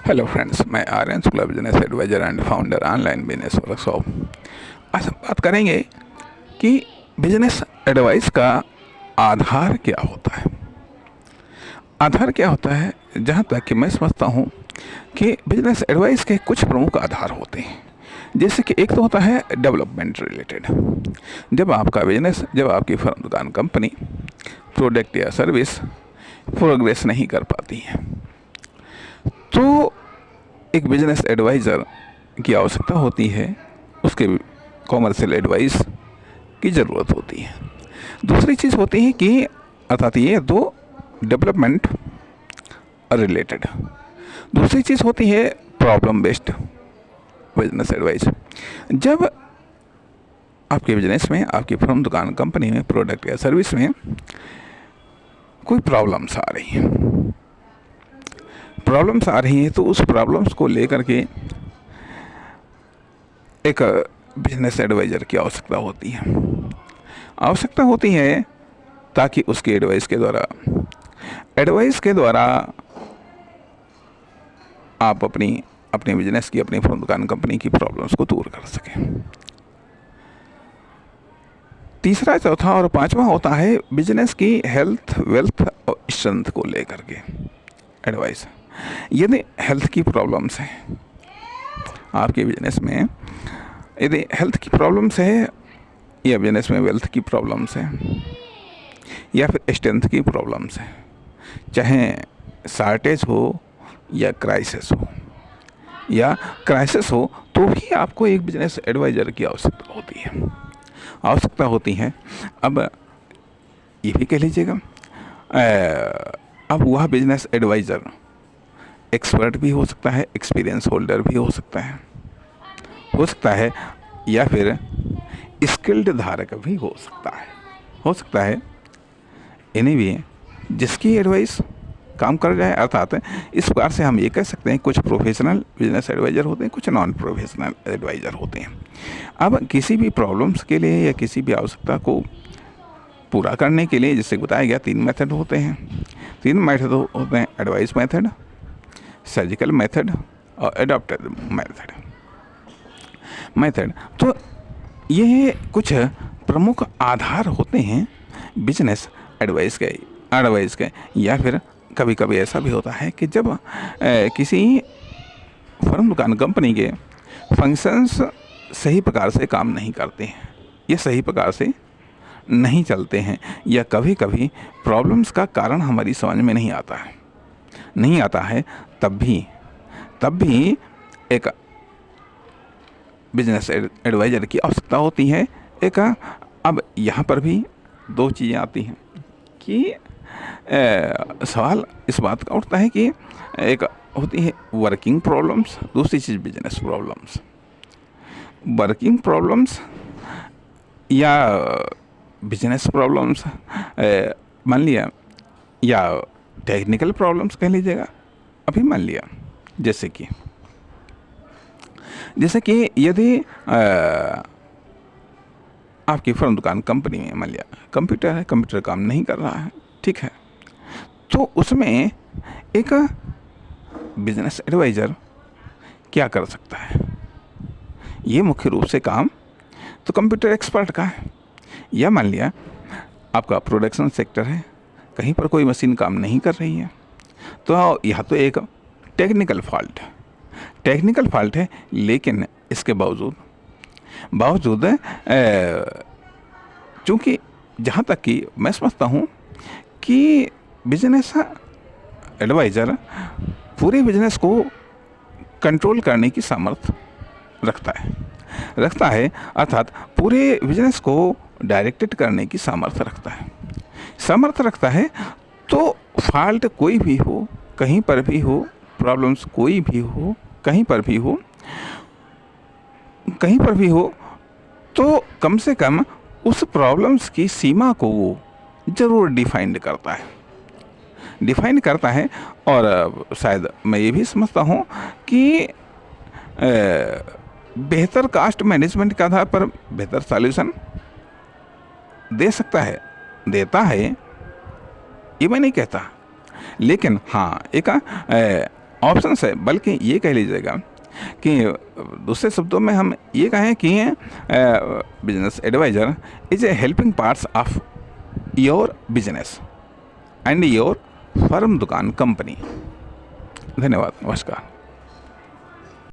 Hello friends, मैं Aryan Shukla, business advisor and founder online business workshop. आज हम बात करेंगे कि बिजनेस एडवाइस का आधार क्या होता है। आधार क्या होता है, जहाँ तक कि मैं समझता हूँ कि बिजनेस एडवाइस के कुछ प्रमुख आधार होते हैं। जैसे कि एक तो होता है डेवलपमेंट रिलेटेड। जब आपका बिजनेस, जब आपकी फर्म, दुकान, कंपनी प्रोडक्ट या सर्विस प्रोग्रेस नहीं कर पाती है, तो एक बिजनेस एडवाइज़र की आवश्यकता होती है, उसके कॉमर्शियल एडवाइस की ज़रूरत होती है। दूसरी चीज़ होती है कि अर्थात ये दो डेवलपमेंट रिलेटेड। दूसरी चीज़ होती है प्रॉब्लम बेस्ड बिजनेस एडवाइस। जब आपके बिजनेस में, आपकी फर्म, दुकान, कंपनी में, प्रोडक्ट या सर्विस में कोई प्रॉब्लम्स आ रही हैं, तो उस प्रॉब्लम्स को लेकर के एक बिजनेस एडवाइज़र की आवश्यकता होती है ताकि उसकी एडवाइस के द्वारा आप अपने बिजनेस की, अपनी फर्म, दुकान, कंपनी की प्रॉब्लम्स को दूर कर सकें। तीसरा, चौथा और पांचवा होता है बिजनेस की हेल्थ, वेल्थ और स्ट्रेंथ को लेकर के एडवाइस। यदि हेल्थ की प्रॉब्लम्स हैं आपके बिजनेस में, यदि हेल्थ की प्रॉब्लम्स है, या बिजनेस में वेल्थ की प्रॉब्लम्स है, या फिर स्ट्रेंथ की प्रॉब्लम्स है, चाहे शॉर्टेज हो या क्राइसिस हो, तो भी आपको एक बिजनेस एडवाइज़र की आवश्यकता होती है। अब ये भी कह लीजिएगा, अब वह बिजनेस एडवाइज़र एक्सपर्ट भी हो सकता है, एक्सपीरियंस होल्डर भी हो सकता है, या फिर स्किल्ड धारक भी हो सकता है। इन्हीं भी जिसकी एडवाइस काम कर जाए। अर्थात इस प्रकार से हम ये कह सकते हैं, कुछ प्रोफेशनल बिजनेस एडवाइज़र होते हैं, कुछ नॉन प्रोफेशनल एडवाइज़र होते हैं। अब किसी भी प्रॉब्लम्स के लिए या किसी भी आवश्यकता को पूरा करने के लिए, जैसे बताया गया, 3 मेथड होते हैं। 3 मेथड होते हैं: एडवाइस मेथड, सर्जिकल मेथड और एडॉप्टेड मेथड। तो ये कुछ प्रमुख आधार होते हैं बिजनेस एडवाइस के। या फिर कभी कभी ऐसा भी होता है कि जब किसी फर्म, दुकान, कंपनी के फंक्शंस सही प्रकार से काम नहीं करते हैं या सही प्रकार से नहीं चलते हैं, या कभी कभी प्रॉब्लम्स का कारण हमारी समझ में नहीं आता है, तब भी एक बिजनेस एडवाइज़र की आवश्यकता होती है। अब यहाँ पर भी 2 चीज़ें आती हैं कि सवाल इस बात का उठता है कि एक होती है वर्किंग प्रॉब्लम्स, दूसरी चीज़ बिजनेस प्रॉब्लम्स। वर्किंग प्रॉब्लम्स या बिजनेस प्रॉब्लम्स मान लिया, या टेक्निकल प्रॉब्लम्स कह लीजिएगा। अभी मान लिया जैसे कि यदि आपकी फर्म, दुकान, कंपनी में मान लिया कंप्यूटर काम नहीं कर रहा है, ठीक है, तो उसमें एक बिजनेस एडवाइज़र क्या कर सकता है? ये मुख्य रूप से काम तो कंप्यूटर एक्सपर्ट का है। या मान लिया आपका प्रोडक्शन सेक्टर है, कहीं पर कोई मशीन काम नहीं कर रही है, तो यह तो एक टेक्निकल फॉल्ट है। लेकिन इसके बावजूद चूँकि जहाँ तक कि मैं समझता हूँ कि बिजनेस एडवाइज़र पूरे बिजनेस को कंट्रोल करने की सामर्थ्य रखता है, अर्थात पूरे बिजनेस को डायरेक्टेड करने की सामर्थ्य रखता है। तो फॉल्ट कोई भी हो, कहीं पर भी हो, प्रॉब्लम्स कोई भी हो, कहीं पर भी हो, तो कम से कम उस प्रॉब्लम्स की सीमा को वो ज़रूर डिफाइन करता है। और शायद मैं ये भी समझता हूँ कि बेहतर कास्ट मैनेजमेंट के आधार पर बेहतर सॉल्यूशन देता है, ये मैं नहीं कहता, लेकिन हाँ, एक ऑप्शन है, बल्कि ये कह लीजिएगा कि दूसरे शब्दों में हम ये कहें कि business advisor is a helping parts of your business and your firm, दुकान, कंपनी। धन्यवाद, नमस्कार।